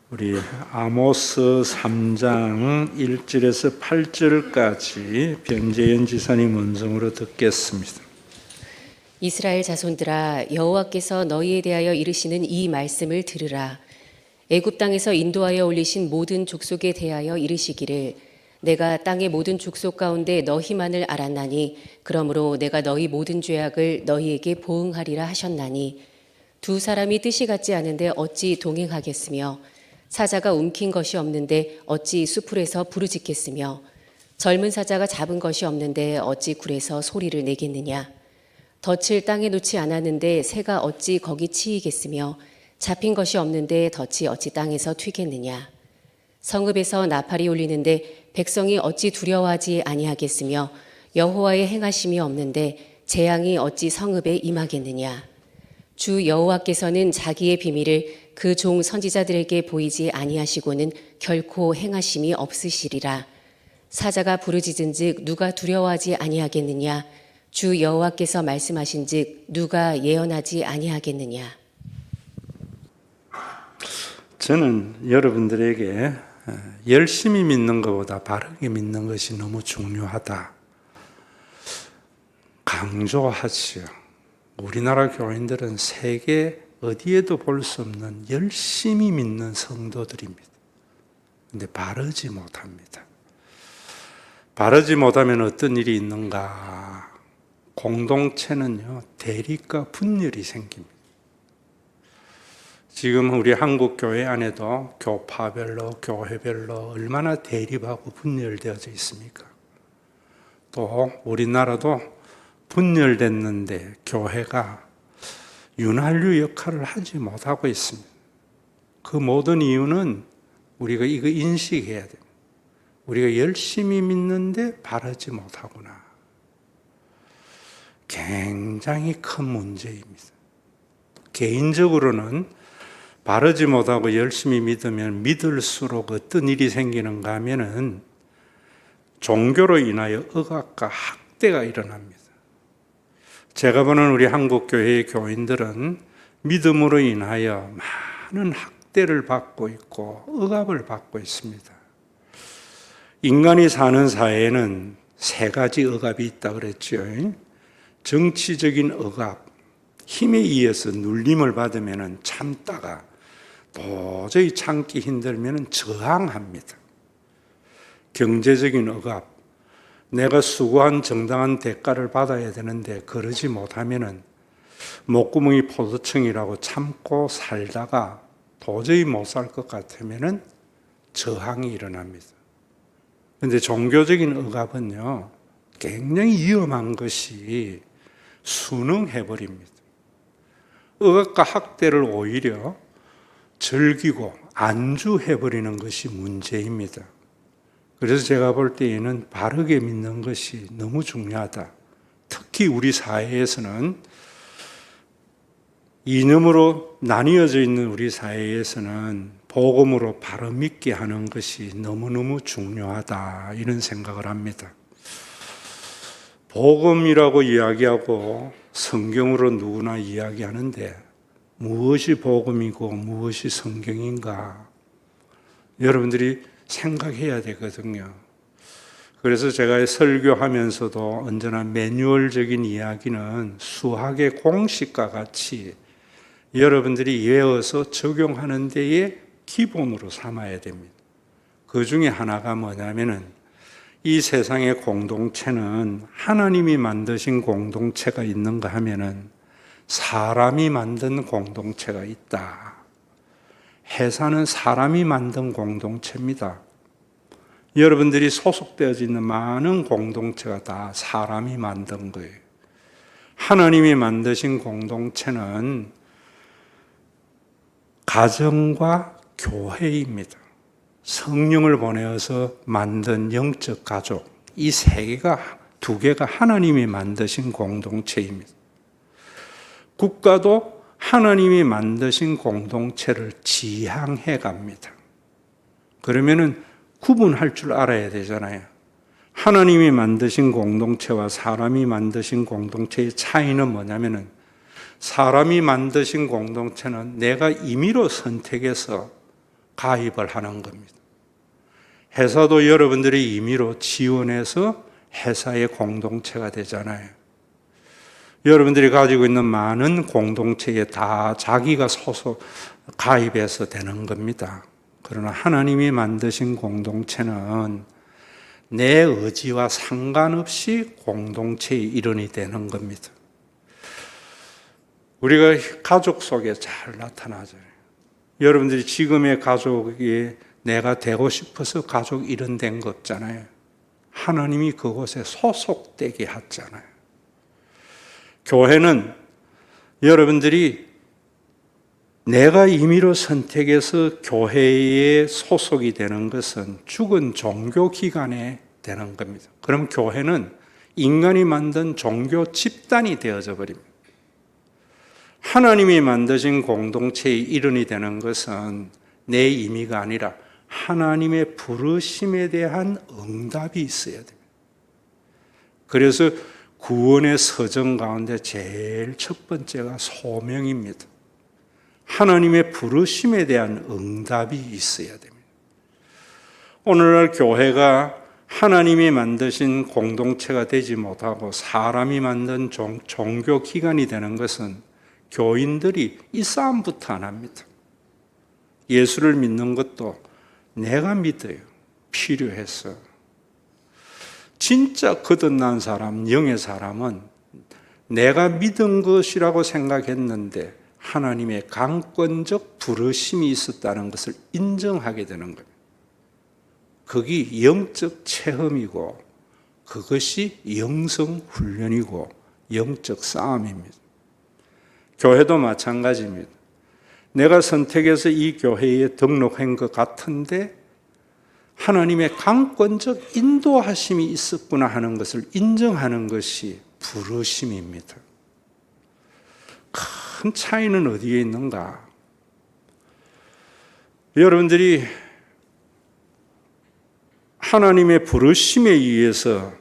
우리 아모스 3장 1절에서 8절까지 변재현 지사님 음성으로 듣겠습니다. 이스라엘 자손들아, 여호와께서 너희에 대하여 이르시는 이 말씀을 들으라. 애굽 땅에서 인도하여 올리신 모든 족속에 대하여 이르시기를, 내가 땅의 모든 족속 가운데 너희만을 알았나니 그러므로 내가 너희 모든 죄악을 너희에게 보응하리라 하셨나니, 두 사람이 뜻이 같지 않은데 어찌 동행하겠으며, 사자가 움킨 것이 없는데 어찌 수풀에서 부르짖겠으며, 젊은 사자가 잡은 것이 없는데 어찌 굴에서 소리를 내겠느냐. 덫을 땅에 놓지 않았는데 새가 어찌 거기 치이겠으며, 잡힌 것이 없는데 덫이 어찌 땅에서 튀겠느냐. 성읍에서 나팔이 울리는데 백성이 어찌 두려워하지 아니하겠으며, 여호와의 행하심이 없는데 재앙이 어찌 성읍에 임하겠느냐. 주 여호와께서는 자기의 비밀을 그 종 선지자들에게 보이지 아니하시고는 결코 행하심이 없으시리라. 사자가 부르짖은즉 누가 두려워하지 아니하겠느냐. 주 여호와께서 말씀하신즉 누가 예언하지 아니하겠느냐. 저는 여러분들에게 열심히 믿는 것보다 바르게 믿는 것이 너무 중요하다 강조하지요. 우리나라 교인들은 세계 어디에도 볼 수 없는 열심히 믿는 성도들입니다. 그런데 바르지 못합니다. 바르지 못하면 어떤 일이 있는가? 공동체는요, 대립과 분열이 생깁니다. 지금 우리 한국 교회 안에도 교파별로, 교회별로 얼마나 대립하고 분열되어져 있습니까? 또 우리나라도 분열됐는데 교회가 윤활유 역할을 하지 못하고 있습니다. 그 모든 이유는 우리가 이거 인식해야 됩니다. 우리가 열심히 믿는데 바르지 못하구나. 굉장히 큰 문제입니다. 개인적으로는 바르지 못하고 열심히 믿으면 믿을수록 어떤 일이 생기는가 하면은 종교로 인하여 억압과 학대가 일어납니다. 제가 보는 우리 한국 교회의 교인들은 믿음으로 인하여 많은 학대를 받고 있고 억압을 받고 있습니다. 인간이 사는 사회에는 세 가지 억압이 있다 그랬죠. 정치적인 억압, 힘에 의해서 눌림을 받으면 참다가 도저히 참기 힘들면 저항합니다. 경제적인 억압, 내가 수고한 정당한 대가를 받아야 되는데 그러지 못하면 목구멍이 포도청이라고 참고 살다가 도저히 못 살 것 같으면 저항이 일어납니다. 그런데 종교적인 억압은요, 굉장히 위험한 것이 순응해버립니다. 억압과 학대를 오히려 즐기고 안주해버리는 것이 문제입니다. 그래서 제가 볼 때에는 바르게 믿는 것이 너무 중요하다. 특히 우리 사회에서는 이념으로 나뉘어져 있는 우리 사회에서는 복음으로 바로 믿게 하는 것이 너무너무 중요하다 이런 생각을 합니다. 복음이라고 이야기하고 성경으로 누구나 이야기하는데 무엇이 복음이고 무엇이 성경인가 여러분들이 생각해야 되거든요. 그래서 제가 설교하면서도 언제나 매뉴얼적인 이야기는 수학의 공식과 같이 여러분들이 외워서 적용하는 데에 기본으로 삼아야 됩니다. 그 중에 하나가 뭐냐면은 이 세상의 공동체는 하나님이 만드신 공동체가 있는가 하면은 사람이 만든 공동체가 있다. 회사는 사람이 만든 공동체입니다. 여러분들이 소속되어져 있는 많은 공동체가 다 사람이 만든 거예요. 하나님이 만드신 공동체는 가정과 교회입니다. 성령을 보내어서 만든 영적 가족, 이 두 개가 하나님이 만드신 공동체입니다. 국가도 하나님이 만드신 공동체를 지향해 갑니다. 그러면은 구분할 줄 알아야 되잖아요. 하나님이 만드신 공동체와 사람이 만드신 공동체의 차이는 뭐냐면은 사람이 만드신 공동체는 내가 임의로 선택해서 가입을 하는 겁니다. 회사도 여러분들이 임의로 지원해서 회사의 공동체가 되잖아요. 여러분들이 가지고 있는 많은 공동체에 다 자기가 가입해서 되는 겁니다. 그러나 하나님이 만드신 공동체는 내 의지와 상관없이 공동체의 일원이 되는 겁니다. 우리가 가족 속에 잘 나타나죠. 여러분들이 지금의 가족이 내가 되고 싶어서 가족 일원 된 거 없잖아요. 하나님이 그곳에 소속되게 했잖아요. 교회는 여러분들이 내가 임의로 선택해서 교회에 소속이 되는 것은 죽은 종교기관에 되는 겁니다. 그럼 교회는 인간이 만든 종교 집단이 되어져 버립니다. 하나님이 만드신 공동체의 일원이 되는 것은 내 임의가 아니라 하나님의 부르심에 대한 응답이 있어야 됩니다. 그래서 구원의 서정 가운데 제일 첫 번째가 소명입니다. 하나님의 부르심에 대한 응답이 있어야 됩니다. 오늘날 교회가 하나님이 만드신 공동체가 되지 못하고 사람이 만든 종교기관이 되는 것은 교인들이 이 싸움부터 안 합니다. 예수를 믿는 것도 내가 믿어요. 필요해서. 진짜 거듭난 사람, 영의 사람은 내가 믿은 것이라고 생각했는데 하나님의 강권적 부르심이 있었다는 것을 인정하게 되는 거예요. 그게 영적 체험이고 그것이 영성 훈련이고 영적 싸움입니다. 교회도 마찬가지입니다. 내가 선택해서 이 교회에 등록한 것 같은데 하나님의 강권적 인도하심이 있었구나 하는 것을 인정하는 것이 부르심입니다. 큰 차이는 어디에 있는가? 여러분들이 하나님의 부르심에 의해서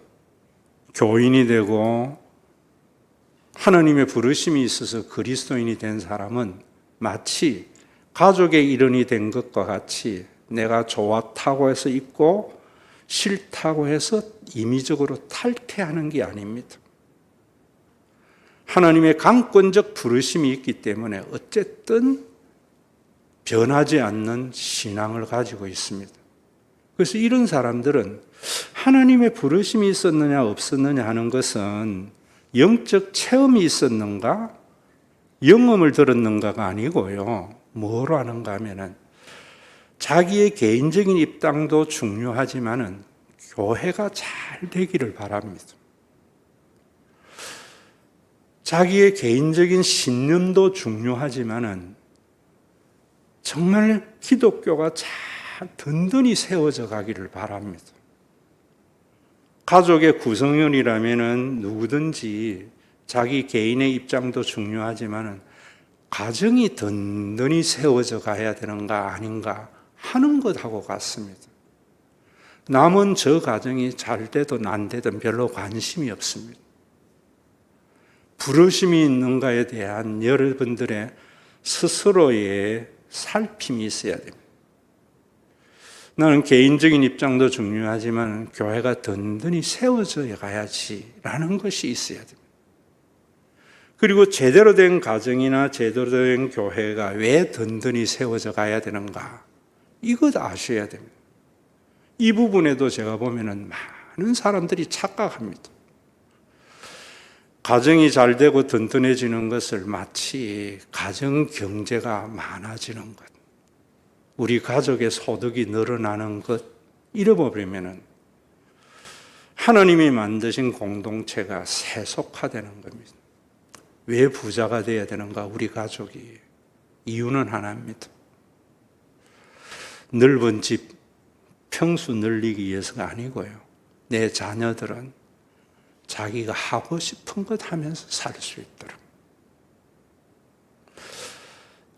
교인이 되고 하나님의 부르심이 있어서 그리스도인이 된 사람은 마치 가족의 일원이 된 것과 같이 내가 좋다고 해서 있고 싫다고 해서 임의적으로 탈퇴하는 게 아닙니다. 하나님의 강권적 부르심이 있기 때문에 어쨌든 변하지 않는 신앙을 가지고 있습니다. 그래서 이런 사람들은 하나님의 부르심이 있었느냐 없었느냐 하는 것은 영적 체험이 있었는가 영음을 들었는가가 아니고요. 뭐로 하는가 하면은 자기의 개인적인 입당도 중요하지만은 교회가 잘 되기를 바랍니다. 자기의 개인적인 신념도 중요하지만은 정말 기독교가 잘 든든히 세워져 가기를 바랍니다. 가족의 구성원이라면은 누구든지 자기 개인의 입장도 중요하지만은 가정이 든든히 세워져 가야 되는가 아닌가 하는 것하고 같습니다. 남은 저 가정이 잘 되든 안 되든 별로 관심이 없습니다. 부르심이 있는가에 대한 여러분들의 스스로의 살핌이 있어야 됩니다. 나는 개인적인 입장도 중요하지만 교회가 든든히 세워져 가야지라는 것이 있어야 됩니다. 그리고 제대로 된 가정이나 제대로 된 교회가 왜 든든히 세워져 가야 되는가? 이것 아셔야 됩니다. 이 부분에도 제가 보면은 많은 사람들이 착각합니다. 가정이 잘 되고 든든해지는 것을 마치 가정 경제가 많아지는 것, 우리 가족의 소득이 늘어나는 것, 잃어버리면은 하나님이 만드신 공동체가 세속화되는 겁니다. 왜 부자가 되어야 되는가? 우리 가족이. 이유는 하나입니다. 넓은 집, 평수 늘리기 위해서가 아니고요. 내 자녀들은 자기가 하고 싶은 것 하면서 살 수 있도록.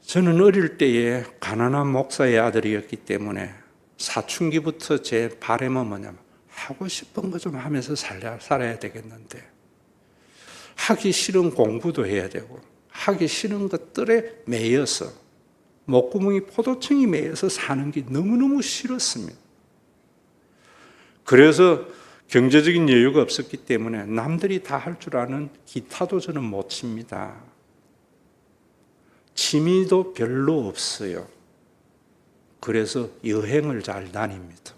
저는 어릴 때에 가난한 목사의 아들이었기 때문에 사춘기부터 제 바람은 뭐냐면 하고 싶은 것 좀 하면서 살아야 되겠는데 하기 싫은 공부도 해야 되고 하기 싫은 것들에 매여서 목구멍이 포도청이 매여서 사는 게 너무너무 싫었습니다. 그래서 경제적인 여유가 없었기 때문에 남들이 다 할 줄 아는 기타도 저는 못 칩니다. 취미도 별로 없어요. 그래서 여행을 잘 다닙니다.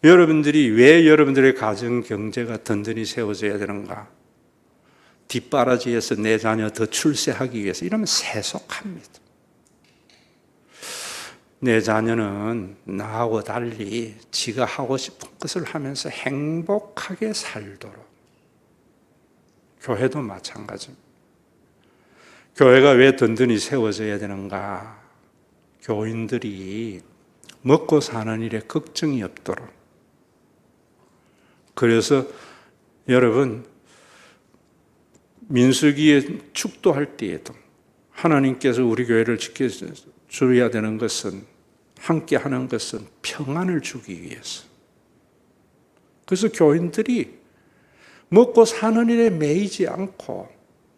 여러분들이 왜 여러분들의 가정 경제가 든든히 세워져야 되는가? 뒷바라지에서 내 자녀 더 출세하기 위해서 이러면 세속합니다. 내 자녀는 나하고 달리 지가 하고 싶은 것을 하면서 행복하게 살도록. 교회도 마찬가지입니다. 교회가 왜 든든히 세워져야 되는가? 교인들이 먹고 사는 일에 걱정이 없도록. 그래서 여러분, 민수기에 축도할 때에도 하나님께서 우리 교회를 지켜줘야 되는 것은, 함께 하는 것은 평안을 주기 위해서. 그래서 교인들이 먹고 사는 일에 매이지 않고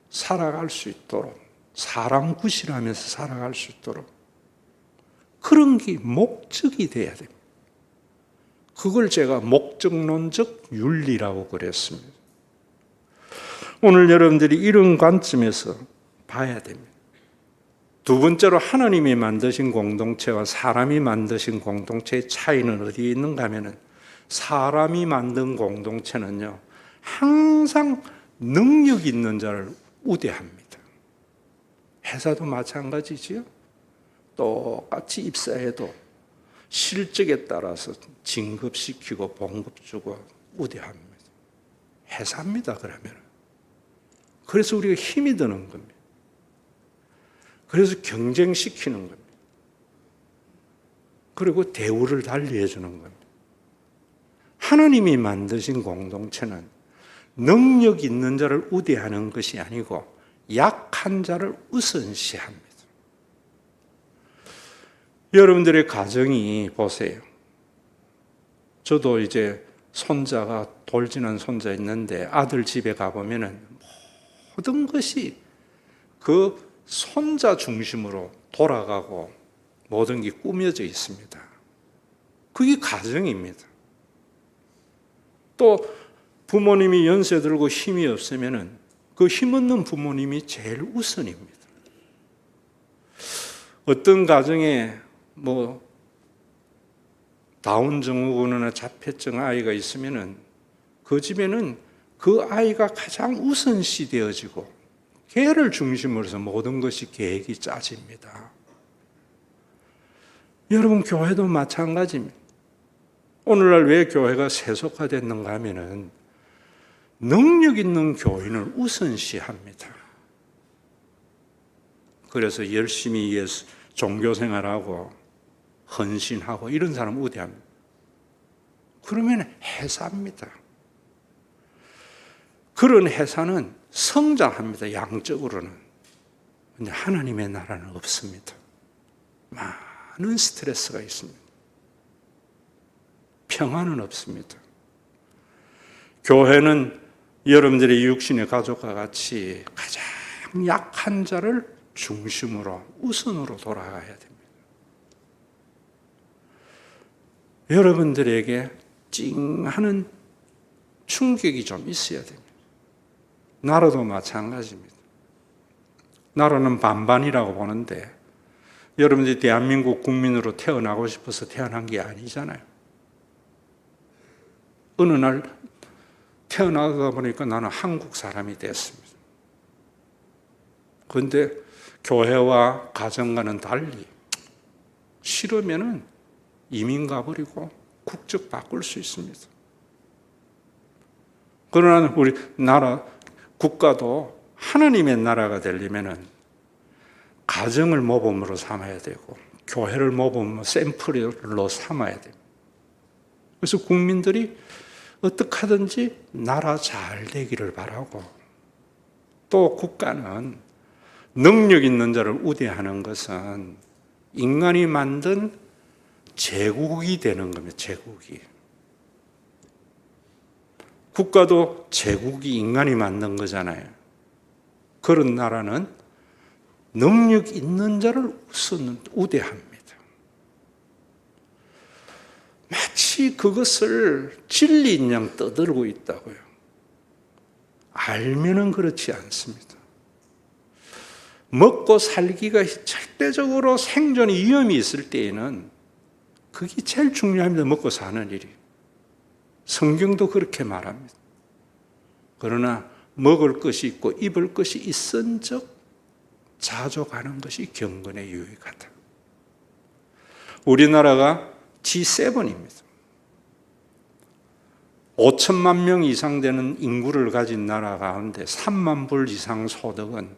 살아갈 수 있도록, 사람 구실하면서 살아갈 수 있도록 그런 게 목적이 돼야 됩니다. 그걸 제가 목적론적 윤리라고 그랬습니다. 오늘 여러분들이 이런 관점에서 봐야 됩니다. 두 번째로 하나님이 만드신 공동체와 사람이 만드신 공동체의 차이는 어디에 있는가 하면은, 사람이 만든 공동체는요, 항상 능력 있는 자를 우대합니다. 회사도 마찬가지지요. 똑같이 입사해도 실적에 따라서 진급시키고 봉급 주고 우대합니다. 회사입니다, 그러면. 그래서 우리가 힘이 드는 겁니다. 그래서 경쟁시키는 겁니다. 그리고 대우를 달리 해주는 겁니다. 하나님이 만드신 공동체는 능력 있는 자를 우대하는 것이 아니고 약한 자를 우선시합니다. 여러분들의 가정이 보세요. 저도 이제 손자가 돌지는 손자 있는데 아들 집에 가보면은 모든 것이 그 손자 중심으로 돌아가고 모든 게 꾸며져 있습니다. 그게 가정입니다. 또 부모님이 연세 들고 힘이 없으면은 그 힘없는 부모님이 제일 우선입니다. 어떤 가정에 다운 증후군이나 자폐증 아이가 있으면은 그 집에는 그 아이가 가장 우선시 되어지고 걔를 중심으로 해서 모든 것이 계획이 짜집니다. 여러분, 교회도 마찬가지입니다. 오늘날 왜 교회가 세속화됐는가 하면은 능력 있는 교인을 우선시합니다. 그래서 열심히 종교생활하고 헌신하고 이런 사람 우대합니다. 그러면 회사입니다. 그런 회사는 성장합니다. 양적으로는. 근데 하나님의 나라는 없습니다. 많은 스트레스가 있습니다. 평안은 없습니다. 교회는 여러분들의 육신의 가족과 같이 가장 약한 자를 중심으로, 우선으로 돌아가야 됩니다. 여러분들에게 찡하는 충격이 좀 있어야 됩니다. 나라도 마찬가지입니다. 나라는 반반이라고 보는데 여러분들이 대한민국 국민으로 태어나고 싶어서 태어난 게 아니잖아요. 어느 날 태어나다 보니까 나는 한국 사람이 됐습니다. 그런데 교회와 가정과는 달리 싫으면은 이민 가버리고 국적 바꿀 수 있습니다. 그러나 우리 나라, 국가도 하나님의 나라가 되려면은 가정을 모범으로 삼아야 되고 교회를 모범 샘플로 삼아야 됩니다. 그래서 국민들이 어떻게 하든지 나라 잘 되기를 바라고, 또 국가는 능력 있는 자를 우대하는 것은 인간이 만든 제국이 되는 겁니다. 제국이. 국가도 제국이 인간이 만든 거잖아요. 그런 나라는 능력 있는 자를 우선 우대합니다. 마치 그것을 진리인 양 떠들고 있다고요. 알면은 그렇지 않습니다. 먹고 살기가 절대적으로 생존 위험이 있을 때에는 그게 제일 중요합니다. 먹고 사는 일이. 성경도 그렇게 말합니다. 그러나 먹을 것이 있고 입을 것이 있은즉 자족하는 것이 경건에 유익하다. 우리나라가 G7입니다. 5천만 명 이상 되는 인구를 가진 나라 가운데 3만 불 이상 소득은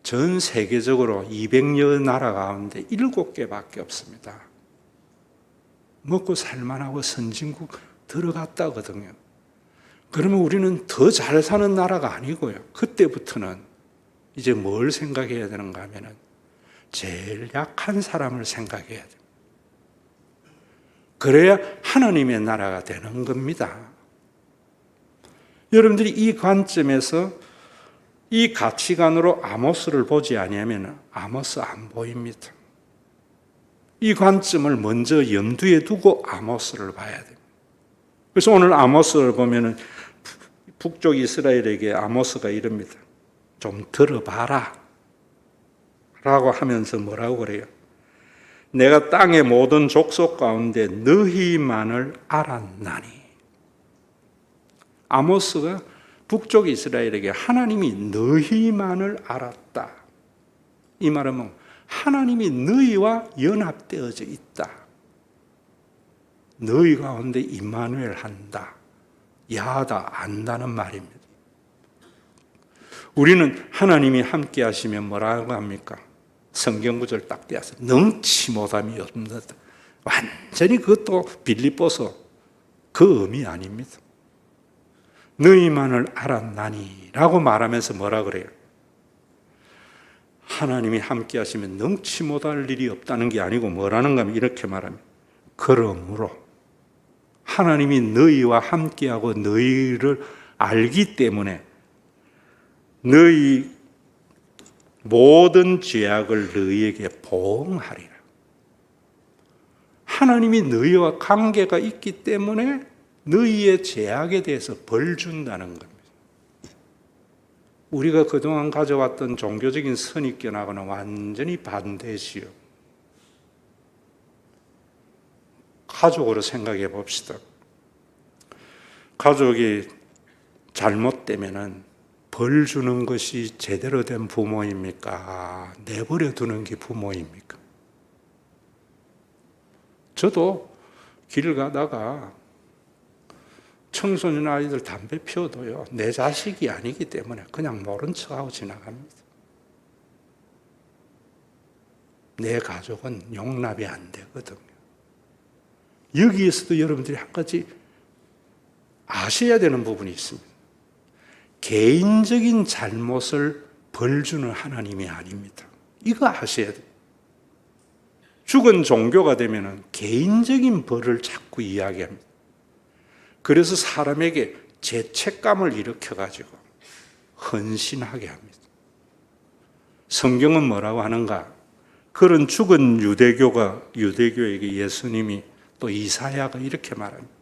전 세계적으로 200여 나라 가운데 7개밖에 없습니다. 먹고 살만하고 선진국 들어갔다거든요. 그러면 우리는 더 잘 사는 나라가 아니고요. 그때부터는 이제 뭘 생각해야 되는가 하면은 제일 약한 사람을 생각해야 돼요. 그래야 하나님의 나라가 되는 겁니다. 여러분들이 이 관점에서 이 가치관으로 아모스를 보지 아니하면 아모스 안 보입니다. 이 관점을 먼저 염두에 두고 아모스를 봐야 됩니다. 그래서 오늘 아모스를 보면은 북쪽 이스라엘에게 아모스가 이럽니다. 좀 들어봐라 라고 하면서 뭐라고 그래요? 내가 땅의 모든 족속 가운데 너희만을 알았나니. 아모스가 북쪽 이스라엘에게 하나님이 너희만을 알았다. 이 말은 하나님이 너희와 연합되어져 있다. 너희 가운데 임마누엘 한다. 야하다 안다는 말입니다. 우리는 하나님이 함께 하시면 뭐라고 합니까? 성경 구절 딱 떼어서 능치 못함이 없는다. 완전히 그것도 빌립보서 그 의미 아닙니다. 너희만을 알았나니 라고 말하면서 뭐라 그래요? 하나님이 함께 하시면 능치 못할 일이 없다는 게 아니고 뭐라는가 하면 이렇게 말합니다. 그러므로 하나님이 너희와 함께하고 너희를 알기 때문에 너희 모든 죄악을 너희에게 보응하리라. 하나님이 너희와 관계가 있기 때문에 너희의 죄악에 대해서 벌 준다는 겁니다. 우리가 그동안 가져왔던 종교적인 선입견하고는 완전히 반대시요. 가족으로 생각해 봅시다. 가족이 잘못되면은 벌 주는 것이 제대로 된 부모입니까? 내버려 두는 게 부모입니까? 저도 길 가다가 청소년 아이들 담배 피워도요, 내 자식이 아니기 때문에 그냥 모른 척하고 지나갑니다. 내 가족은 용납이 안 되거든요. 여기에서도 여러분들이 한 가지 아셔야 되는 부분이 있습니다. 개인적인 잘못을 벌주는 하나님이 아닙니다. 이거 아셔야 돼요. 죽은 종교가 되면 개인적인 벌을 자꾸 이야기합니다. 그래서 사람에게 죄책감을 일으켜가지고 헌신하게 합니다. 성경은 뭐라고 하는가? 그런 죽은 유대교에게 예수님이 또 이사야가 이렇게 말합니다.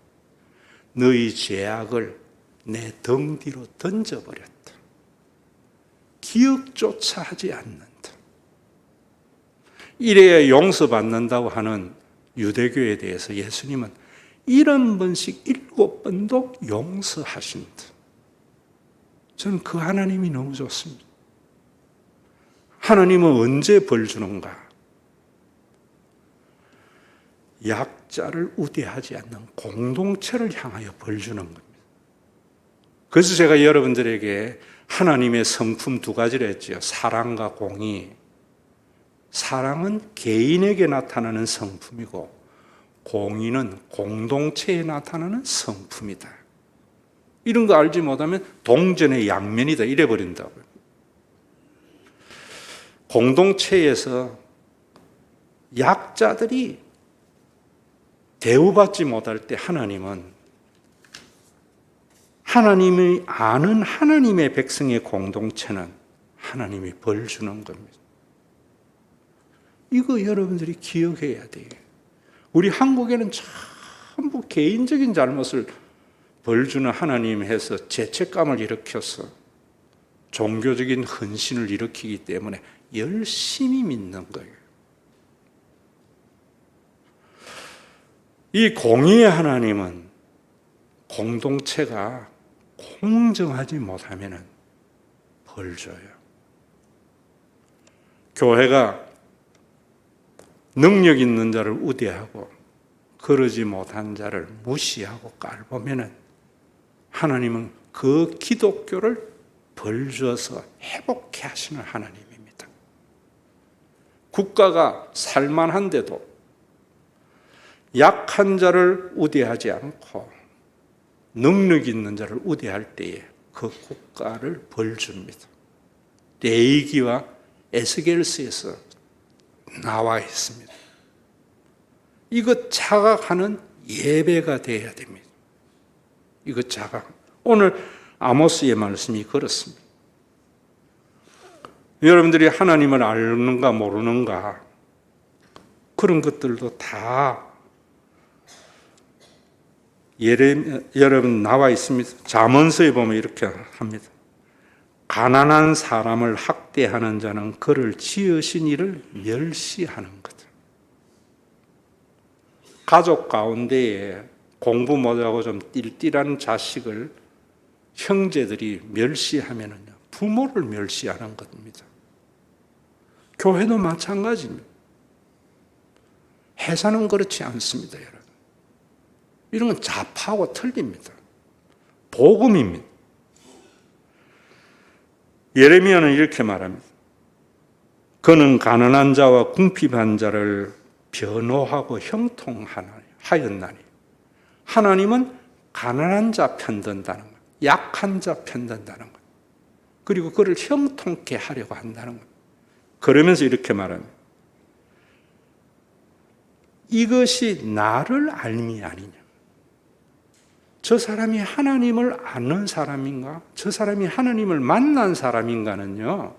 너희 죄악을 내 등 뒤로 던져버렸다. 기억조차 하지 않는다. 이래야 용서받는다고 하는 유대교에 대해서 예수님은 70번씩 7번도 용서하신다. 저는 그 하나님이 너무 좋습니다. 하나님은 언제 벌 주는가? 약자를 우대하지 않는 공동체를 향하여 벌 주는 겁니다. 그래서 제가 여러분들에게 하나님의 성품 2가지를 했죠. 사랑과 공의. 사랑은 개인에게 나타나는 성품이고 공의는 공동체에 나타나는 성품이다. 이런 거 알지 못하면 동전의 양면이다 이래 버린다고요. 공동체에서 약자들이 대우받지 못할 때 하나님이 아는 하나님의 백성의 공동체는 하나님이 벌 주는 겁니다. 이거 여러분들이 기억해야 돼요. 우리 한국에는 전부 개인적인 잘못을 벌 주는 하나님 해서 죄책감을 일으켜서 종교적인 헌신을 일으키기 때문에 열심히 믿는 거예요. 이 공의의 하나님은 공동체가 공정하지 못하면 벌 줘요. 교회가 능력 있는 자를 우대하고 그러지 못한 자를 무시하고 깔보면 하나님은 그 기독교를 벌 주어서 회복해 하시는 하나님입니다. 국가가 살만한데도 약한 자를 우대하지 않고 능력 있는 자를 우대할 때에 그 국가를 벌 줍니다. 레위기와 에스겔서에서 나와 있습니다. 이것 자각하는 예배가 되어야 됩니다. 이것 자각. 오늘 아모스의 말씀이 그렇습니다. 여러분들이 하나님을 아는가 모르는가 그런 것들도 다 여러분 나와 있습니다. 잠언서에 보면 이렇게 합니다. 가난한 사람을 학대하는 자는 그를 지으신 이를 멸시하는 거다. 가족 가운데에 공부 못하고 좀 띨띨한 자식을 형제들이 멸시하면요, 부모를 멸시하는 겁니다. 교회도 마찬가지입니다. 회사는 그렇지 않습니다, 여러분. 이런 건 잡하고 틀립니다. 복음입니다. 예레미야는 이렇게 말합니다. 그는 가난한 자와 궁핍한 자를 변호하고 형통하였나니 하나님은 가난한 자 편든다는 것, 약한 자 편든다는 것, 그리고 그를 형통케 하려고 한다는 것. 그러면서 이렇게 말합니다. 이것이 나를 알미 아니냐. 저 사람이 하나님을 아는 사람인가? 저 사람이 하나님을 만난 사람인가는요,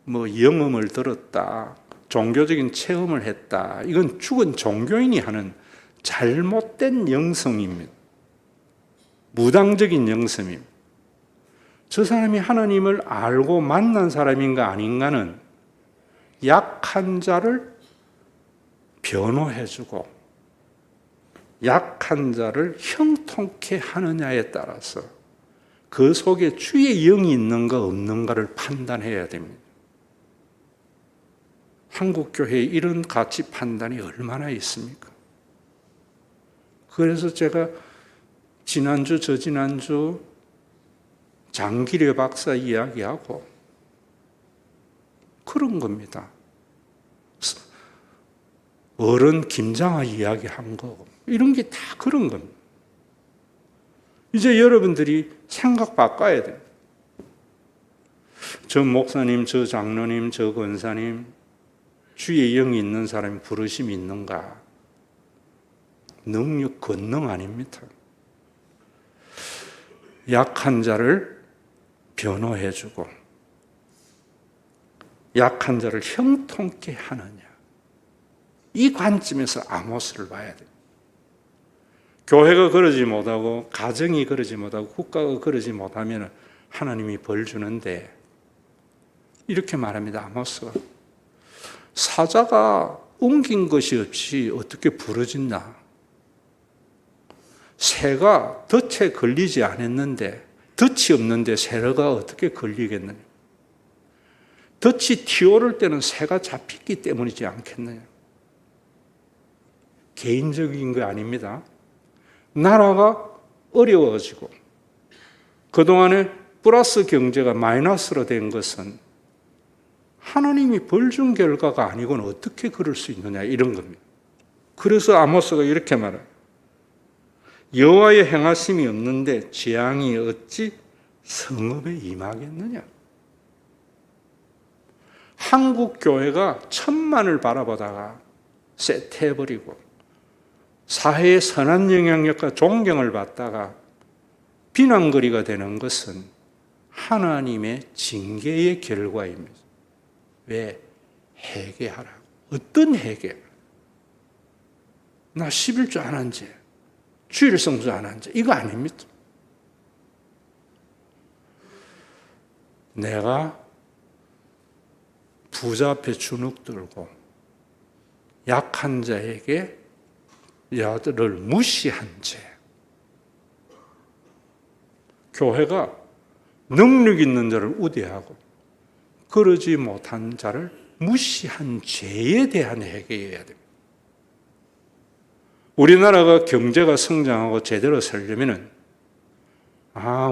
뭐 영음을 들었다, 종교적인 체험을 했다, 이건 죽은 종교인이 하는 잘못된 영성입니다. 무당적인 영성입니다. 저 사람이 하나님을 알고 만난 사람인가 아닌가는 약한 자를 변호해주고 약한 자를 형통케 하느냐에 따라서 그 속에 주의 영이 있는가 없는가를 판단해야 됩니다. 한국교회에 이런 가치 판단이 얼마나 있습니까? 그래서 제가 지난주, 저지난주 장기례 박사 이야기하고 그런 겁니다. 어른 김장하 이야기한 거, 이런 게 다 그런 겁니다. 이제 여러분들이 생각 바꿔야 돼요. 저 목사님, 저 장로님, 저 권사님, 주의 영이 있는 사람이 부르심이 있는가? 능력, 권능 아닙니다. 약한 자를 변호해주고 약한 자를 형통케 하느냐. 이 관점에서 아모스를 봐야 돼요. 교회가 그러지 못하고 가정이 그러지 못하고 국가가 그러지 못하면 하나님이 벌 주는데 이렇게 말합니다. 아모스가 사자가 옮긴 것이 없이 어떻게 부러진다. 새가 덫에 걸리지 않았는데 덫이 없는데 새가 어떻게 걸리겠느냐. 덫이 튀어오를 때는 새가 잡히기 때문이지 않겠느냐. 개인적인 거 아닙니다. 나라가 어려워지고 그동안에 플러스 경제가 마이너스로 된 것은 하나님이 벌 준 결과가 아니고는 어떻게 그럴 수 있느냐, 이런 겁니다. 그래서 아모스가 이렇게 말해요. 여호와의 행하심이 없는데 재앙이 어찌 성읍에 임하겠느냐. 한국 교회가 천만을 바라보다가 쇠퇴해버리고 사회의 선한 영향력과 존경을 받다가 비난거리가 되는 것은 하나님의 징계의 결과입니다. 왜? 회개하라고. 어떤 회개? 나 11조 안 한 지, 주일 성수 안 한 지, 이거 아닙니다. 내가 부자 앞에 주눅 들고 약한 자에게 야들을 무시한 죄. 교회가 능력 있는 자를 우대하고 그러지 못한 자를 무시한 죄에 대한 회개해야 됩니다. 우리나라가 경제가 성장하고 제대로 살려면은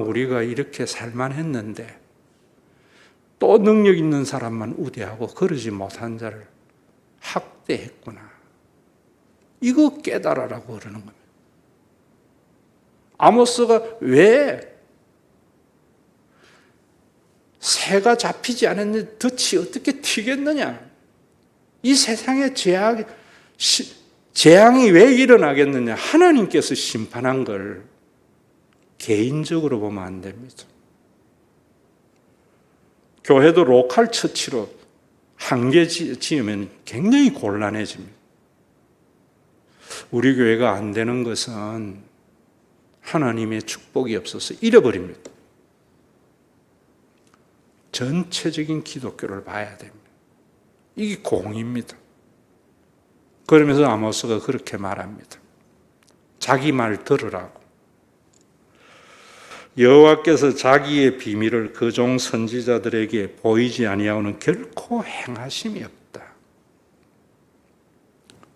우리가 이렇게 살만했는데 또 능력 있는 사람만 우대하고 그러지 못한 자를 학대했구나. 이거 깨달아라고 그러는 겁니다. 아모스가 왜 새가 잡히지 않았는데 덫이 어떻게 튀겠느냐? 이 세상에 재앙이 왜 일어나겠느냐? 하나님께서 심판한 걸 개인적으로 보면 안 됩니다. 교회도 로컬 처치로 한 개 지으면 굉장히 곤란해집니다. 우리 교회가 안 되는 것은 하나님의 축복이 없어서 잃어버립니다. 전체적인 기독교를 봐야 됩니다. 이게 공입니다. 그러면서 아모스가 그렇게 말합니다. 자기 말 들으라고. 여호와께서 자기의 비밀을 그 종 선지자들에게 보이지 아니하고는 결코 행하심이 없다.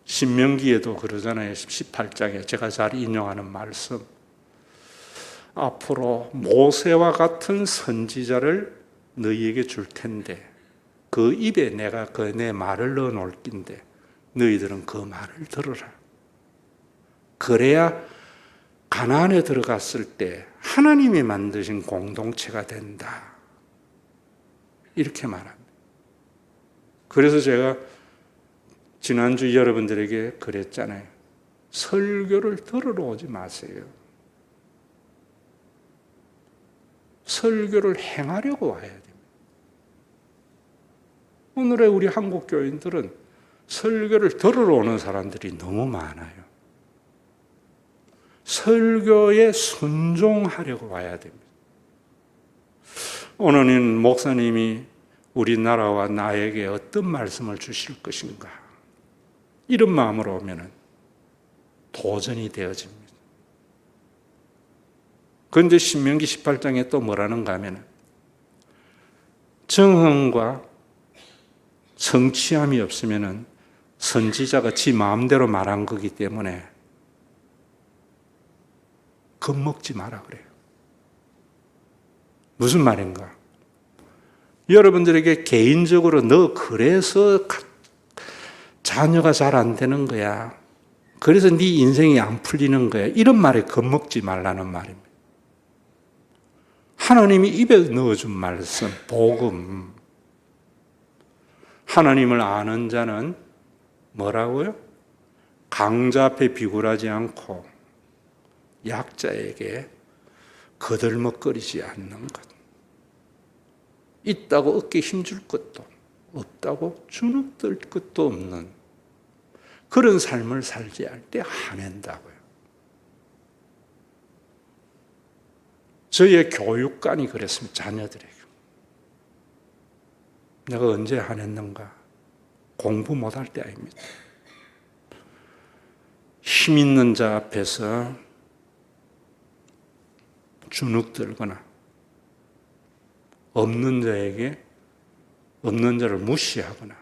신명기에도 그러잖아요. 18장에 제가 잘 인용하는 말씀. 앞으로 모세와 같은 선지자를 너희에게 줄 텐데 그 입에 내가 내 말을 넣어 놓을 낀데 너희들은 그 말을 들으라. 그래야 가나안에 들어갔을 때 하나님이 만드신 공동체가 된다. 이렇게 말합니다. 그래서 제가 지난주 여러분들에게 그랬잖아요. 설교를 들으러 오지 마세요. 설교를 행하려고 와야 됩니다. 오늘의 우리 한국 교인들은 설교를 들으러 오는 사람들이 너무 많아요. 설교에 순종하려고 와야 됩니다. 오늘은 목사님이 우리나라와 나에게 어떤 말씀을 주실 것인가? 이런 마음으로 오면 도전이 되어집니다. 그런데 신명기 18장에 또 뭐라는가 하면 정흥과 성취함이 없으면 선지자가 지 마음대로 말한 거기 때문에 겁먹지 마라 그래요. 무슨 말인가? 여러분들에게 개인적으로 너 그래서 자녀가 잘 안 되는 거야. 그래서 네 인생이 안 풀리는 거야. 이런 말에 겁먹지 말라는 말입니다. 하나님이 입에 넣어준 말씀, 복음. 하나님을 아는 자는 뭐라고요? 강자 앞에 비굴하지 않고 약자에게 거들먹거리지 않는 것. 있다고 어깨에 힘줄 것도 없다고 주눅들 것도 없는 그런 삶을 살지 할 때 화낸다고요. 저희의 교육관이 그랬습니다. 자녀들에게. 내가 언제 화냈는가? 공부 못할 때 아닙니다. 힘 있는 자 앞에서 주눅 들거나 없는 자에게 없는 자를 무시하거나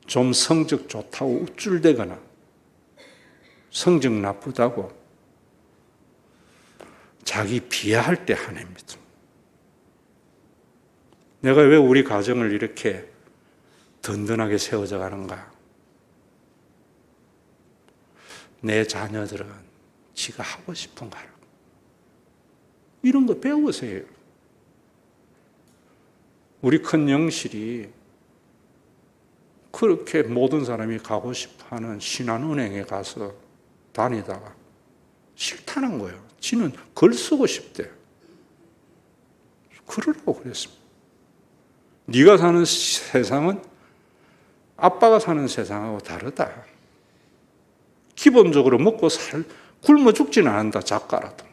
좀 성적 좋다고 우쭐대거나 성적 나쁘다고 자기 비하할 때 화냅니다. 내가 왜 우리 가정을 이렇게 든든하게 세워져 가는가? 내 자녀들은 지가 하고 싶은 거 하라고. 이런 거 배우세요. 우리 큰 영실이 그렇게 모든 사람이 가고 싶어하는 신한은행에 가서 다니다가 싫다는 거예요. 지는 글 쓰고 싶대요. 그러라고 그랬습니다. 네가 사는 세상은 아빠가 사는 세상하고 다르다. 기본적으로 굶어 죽지는 않는다, 작가라도.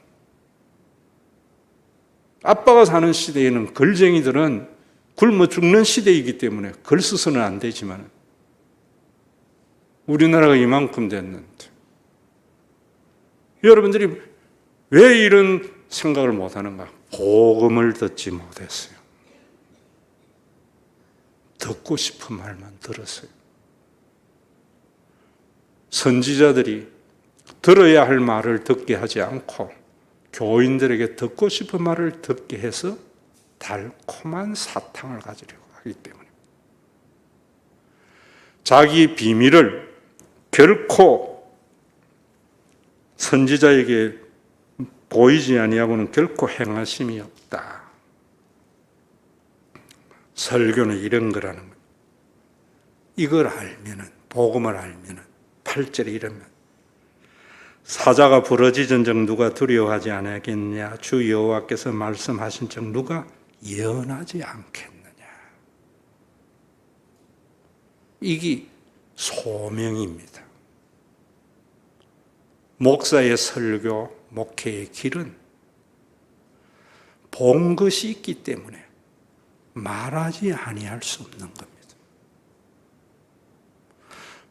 아빠가 사는 시대에는 걸쟁이들은 굶어 죽는 시대이기 때문에 글 써서는 안 되지만 우리나라가 이만큼 됐는데 여러분들이 왜 이런 생각을 못하는가? 복음을 듣지 못했어요. 듣고 싶은 말만 들었어요. 선지자들이 들어야 할 말을 듣게 하지 않고 교인들에게 듣고 싶은 말을 듣게 해서 달콤한 사탕을 가지려고 하기 때문에 자기 비밀을 결코 선지자에게 보이지 아니하고는 결코 행하심이 없다. 설교는 이런 거라는 거예요. 이걸 알면은, 복음을 알면은 8절에 이러면 사자가 부러지전적 누가 두려워하지 않겠느냐? 주 여호와께서 말씀하신 적 누가 예언하지 않겠느냐? 이게 소명입니다. 목사의 설교, 목회의 길은 본 것이 있기 때문에 말하지 아니할 수 없는 겁니다.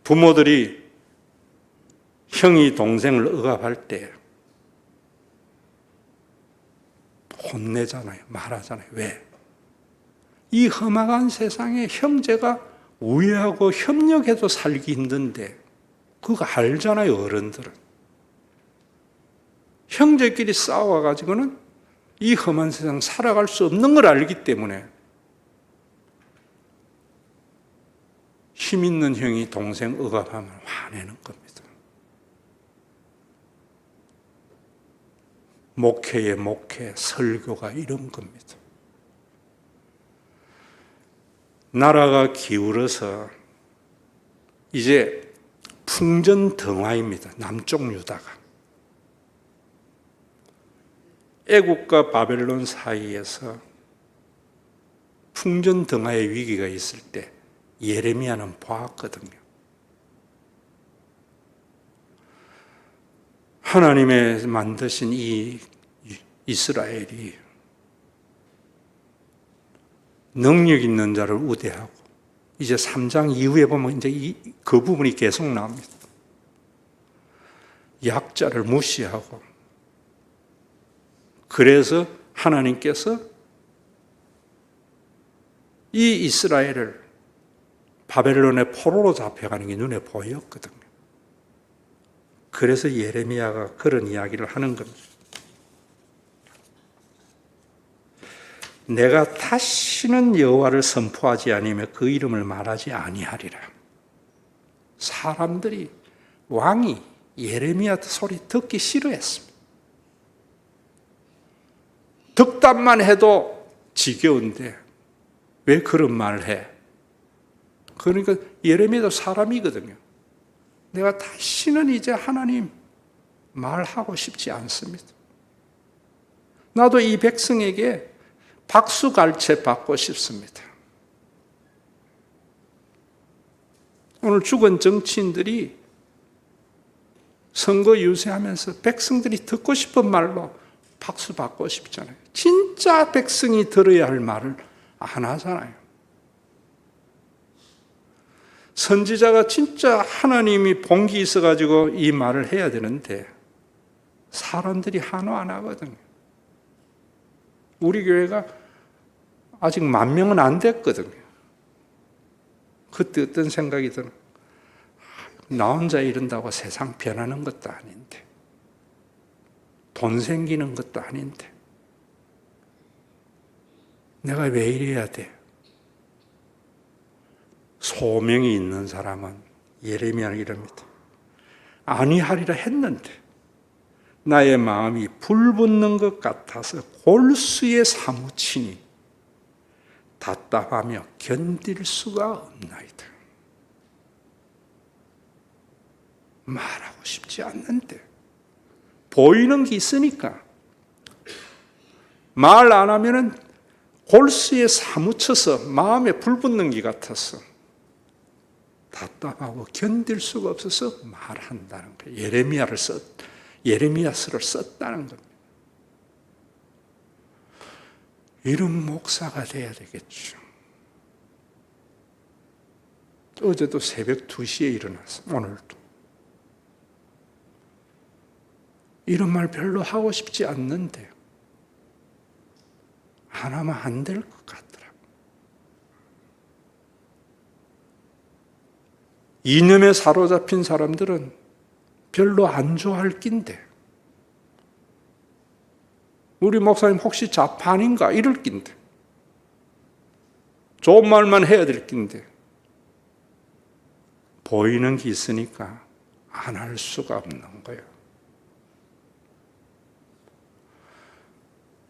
부모들이 형이 동생을 억압할 때 혼내잖아요. 말하잖아요. 왜? 이 험악한 세상에 형제가 우애하고 협력해도 살기 힘든데 그거 알잖아요. 어른들은. 형제끼리 싸워가지고는 이 험한 세상 살아갈 수 없는 걸 알기 때문에 힘 있는 형이 동생 억압하면 화내는 겁니다. 목회의 목회, 설교가 이런 겁니다. 나라가 기울어서 이제 풍전등화입니다. 남쪽 유다가. 애국과 바벨론 사이에서 풍전등화의 위기가 있을 때 예레미야는 보았거든요. 하나님의 만드신 이 이스라엘이 능력 있는 자를 우대하고 이제 3장 이후에 보면 이제 그 부분이 계속 나옵니다. 약자를 무시하고 그래서 하나님께서 이 이스라엘을 바벨론의 포로로 잡혀가는 게 눈에 보였거든요. 그래서 예레미야가 그런 이야기를 하는 겁니다. 내가 다시는 여호와를 선포하지 아니하며 그 이름을 말하지 아니하리라. 사람들이 왕이 예레미야 소리 듣기 싫어했습니다. 덕담만 해도 지겨운데 왜 그런 말을 해? 그러니까 예레미야도 사람이거든요. 내가 다시는 이제 하나님 말하고 싶지 않습니다. 나도 이 백성에게 박수갈채 받고 싶습니다. 오늘 죽은 정치인들이 선거 유세하면서 백성들이 듣고 싶은 말로 박수 받고 싶잖아요. 진짜 백성이 들어야 할 말을 안 하잖아요. 선지자가 진짜 하나님이 본기 있어가지고 이 말을 해야 되는데 사람들이 한호 안 하거든요. 우리 교회가 아직 10,000명은 안 됐거든요. 그때 어떤 생각이 드는, 나 혼자 이런다고 세상 변하는 것도 아닌데, 돈 생기는 것도 아닌데, 내가 왜 이래야 돼? 소명이 있는 사람은 예레미야는 이럽니다. 아니하리라 했는데 나의 마음이 불붙는 것 같아서 골수에 사무치니 답답하며 견딜 수가 없나이다. 말하고 싶지 않는데 보이는 게 있으니까 말 안 하면은 골수에 사무쳐서 마음에 불 붙는 것 같아서 답답하고 견딜 수가 없어서 말한다는 거예요. 예레미야서를 썼다는 겁니다. 이런 목사가 돼야 되겠죠. 어제도 새벽 2시에 일어났어. 오늘도. 이런 말 별로 하고 싶지 않는데 안 하면 안 될 것 같더라고. 이념에 사로잡힌 사람들은 별로 안 좋아할 낀데 우리 목사님 혹시 좌판인가 이럴 낀데 좋은 말만 해야 될 낀데 보이는 게 있으니까 안 할 수가 없는 거예요.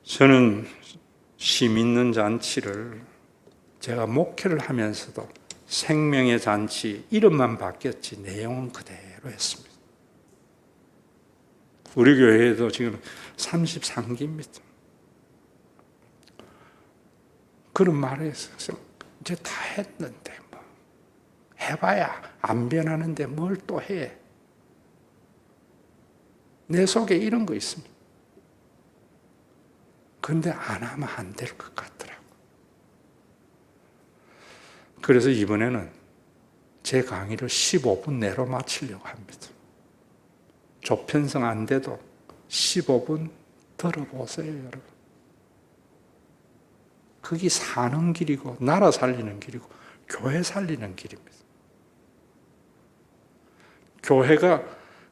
저는 시 믿는 잔치를 제가 목회를 하면서도 생명의 잔치 이름만 바뀌었지 내용은 그대로 했습니다. 우리 교회에도 지금 33기입니다. 그런 말을 했어요. 이제 다 했는데 뭐 해봐야 안 변하는데 뭘 또 해. 내 속에 이런 거 있습니다. 그런데 안 하면 안 될 것 같더라고. 그래서 이번에는 제 강의를 15분 내로 마치려고 합니다. 조편성 안 돼도 15분 들어보세요, 여러분. 그게 사는 길이고 나라 살리는 길이고 교회 살리는 길입니다. 교회가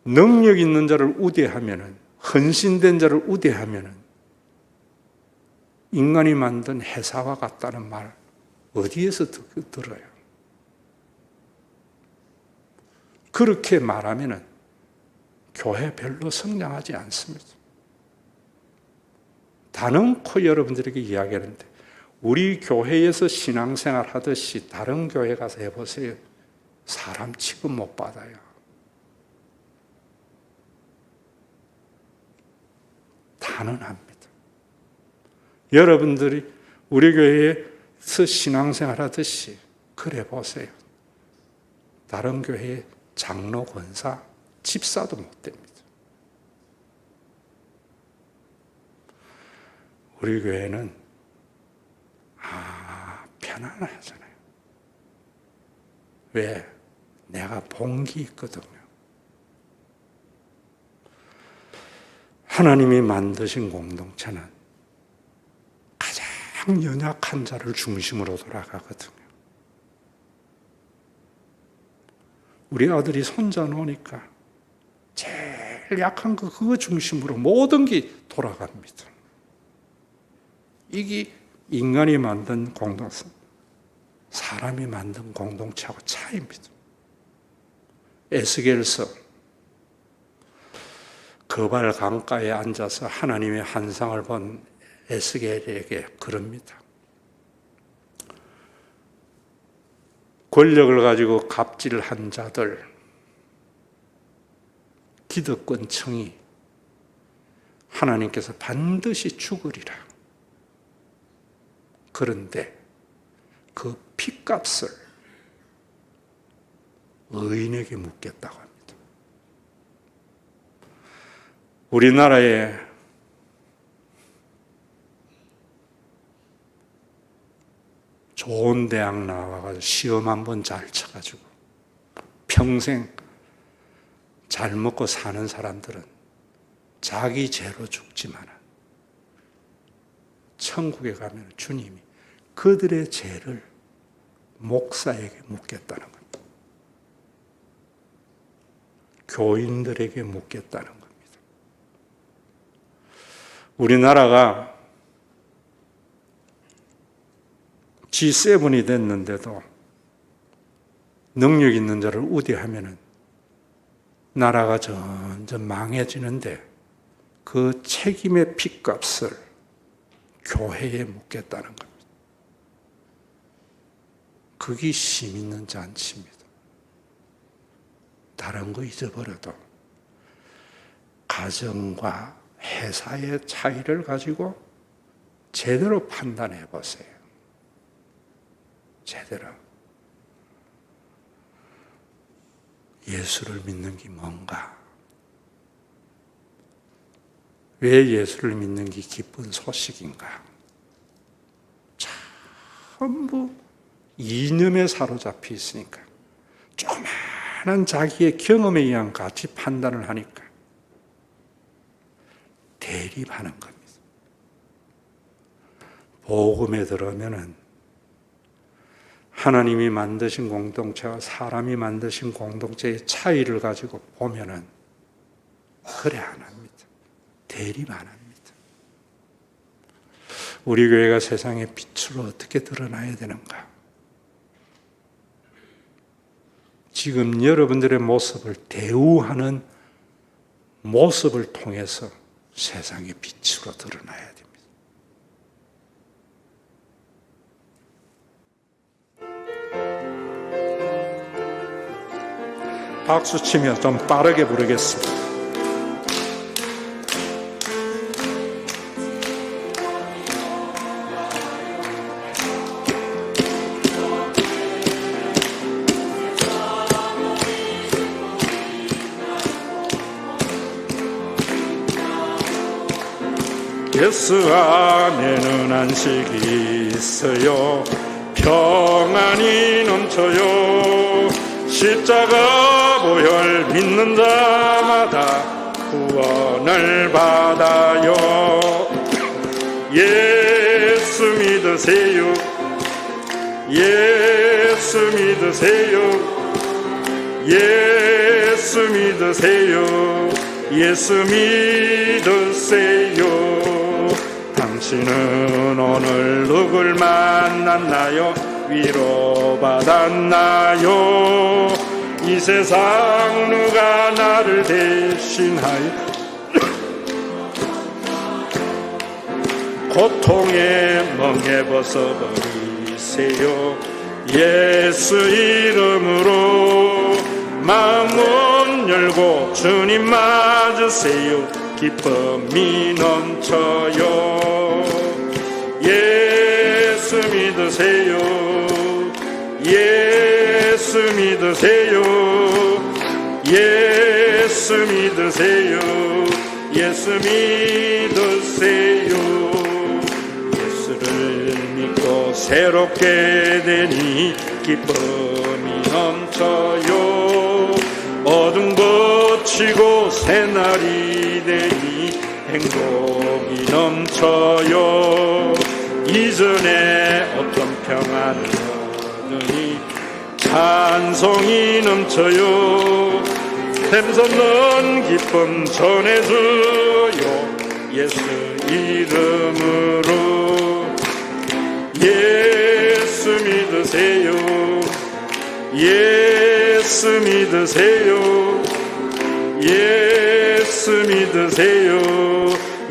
능력 있는 자를 우대하면은, 헌신된 자를 우대하면은 인간이 만든 회사와 같다는 말 어디에서 들어요? 그렇게 말하면은 교회 별로 성장하지 않습니다. 단언코 여러분들에게 이야기하는데 우리 교회에서 신앙생활 하듯이 다른 교회 가서 해보세요. 사람 취급 못 받아요. 단언합니다. 여러분들이 우리 교회에서 신앙생활 하듯이 그래 보세요. 다른 교회의 장로, 권사, 집사도 못 됩니다. 우리 교회는 편안하잖아요. 왜? 내가 본 게 있거든요. 하나님이 만드신 공동체는 가장 연약한 자를 중심으로 돌아가거든요. 우리 아들이 손자 놓으니까 제일 약한 거 그거 중심으로 모든 게 돌아갑니다. 이게 인간이 만든 공동체, 사람이 만든 공동체하고 차이입니다. 에스겔서 거발 강가에 앉아서 하나님의 환상을 본 에스겔에게 그럽니다. 권력을 가지고 갑질한 자들, 기득권층이 하나님께서 반드시 죽으리라. 그런데 그 핏값을 의인에게 묻겠다고 합니다. 우리나라에 좋은 대학 나와가지고 시험 한번 잘 쳐가지고 평생 잘 먹고 사는 사람들은 자기 죄로 죽지만 천국에 가면 주님이 그들의 죄를 목사에게 묻겠다는 겁니다. 교인들에게 묻겠다는 겁니다. 우리나라가 G7이 됐는데도 능력 있는 자를 우대하면은 나라가 점점 망해지는데 그 책임의 핏값을 교회에 묻겠다는 겁니다. 그게 심 있는 잔치입니다. 다른 거 잊어버려도 가정과 회사의 차이를 가지고 제대로 판단해 보세요. 제대로. 예수를 믿는 게 뭔가? 왜 예수를 믿는 게 기쁜 소식인가? 전부 이념에 사로잡혀 있으니까 조그마한 자기의 경험에 의한 가치 판단을 하니까 대립하는 겁니다. 복음에 들어오면은 하나님이 만드신 공동체와 사람이 만드신 공동체의 차이를 가지고 보면은 그래 안 합니다. 대립 안 합니다. 우리 교회가 세상의 빛으로 어떻게 드러나야 되는가? 지금 여러분들의 모습을 대우하는 모습을 통해서 세상의 빛으로 드러나야 됩니다. 박수 치며 좀 빠르게 부르겠습니다. 예수 안에는 안식이 있어요. 평안이 넘쳐요. 십자가 보혈 믿는 자마다 구원을 받아요. 예수 믿으세요. 예수 믿으세요. 예수 믿으세요. 예수 믿으세요. 당신은 오늘 누굴 만났나요? 위로받았나요? 이 세상 누가 나를 대신하여 고통에 멍에 벗어버리세요. 예수 이름으로 마음 열고 주님 맞으세요. 기쁨이 넘쳐요. 예수 믿으세요. 예수 믿으세요. 예수 믿으세요. 예수 믿으세요. 예수를 믿고 새롭게 되니 기쁨이 넘쳐요. 어둠 거치고 새날이 되니 행복이 넘쳐요. 이전에 어떤 평안을 얻으니 찬송이 넘쳐요. 샘솟는 기쁨 전해줘요. 예수 이름으로. 예수 믿으세요. 예수 믿으세요. 예수 믿으세요.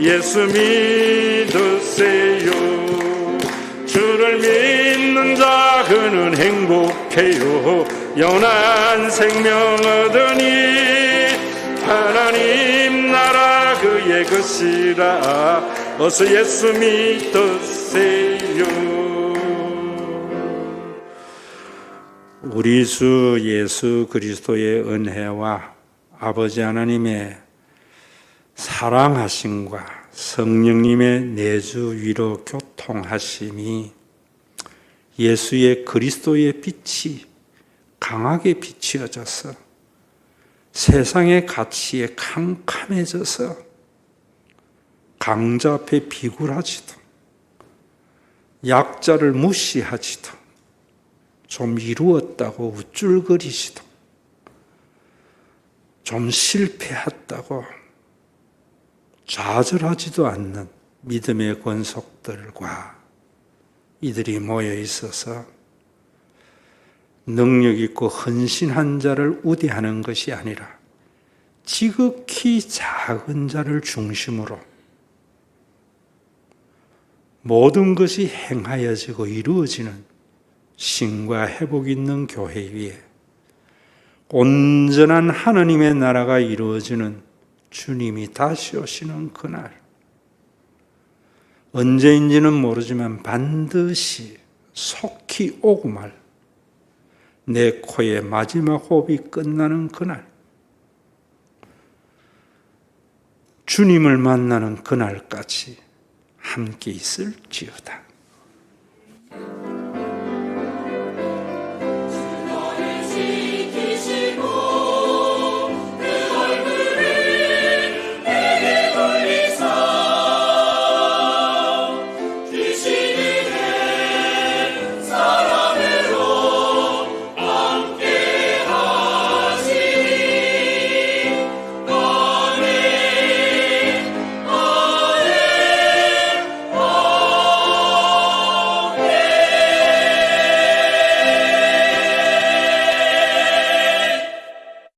예수 믿으세요. 주를 믿는 자 그는 행복해요. 영원한 생명 얻으니 하나님 나라 그의 것이라. 어서 예수 믿으세요. 우리 주 예수 그리스도의 은혜와 아버지 하나님의 사랑하심과 성령님의 내주 위로 교통하심이 예수의 그리스도의 빛이 강하게 비추어져서 세상의 가치에 캄캄해져서 강자 앞에 비굴하지도 약자를 무시하지도 좀 이루었다고 우쭐거리지도 좀 실패했다고 좌절하지도 않는 믿음의 권속들과 이들이 모여 있어서 능력 있고 헌신한 자를 우대하는 것이 아니라 지극히 작은 자를 중심으로 모든 것이 행하여지고 이루어지는 신과 회복 있는 교회 위에 온전한 하나님의 나라가 이루어지는 주님이 다시 오시는 그날, 언제인지는 모르지만 반드시 속히 오고 말 내 코의 마지막 호흡이 끝나는 그날, 주님을 만나는 그날까지 함께 있을지어다.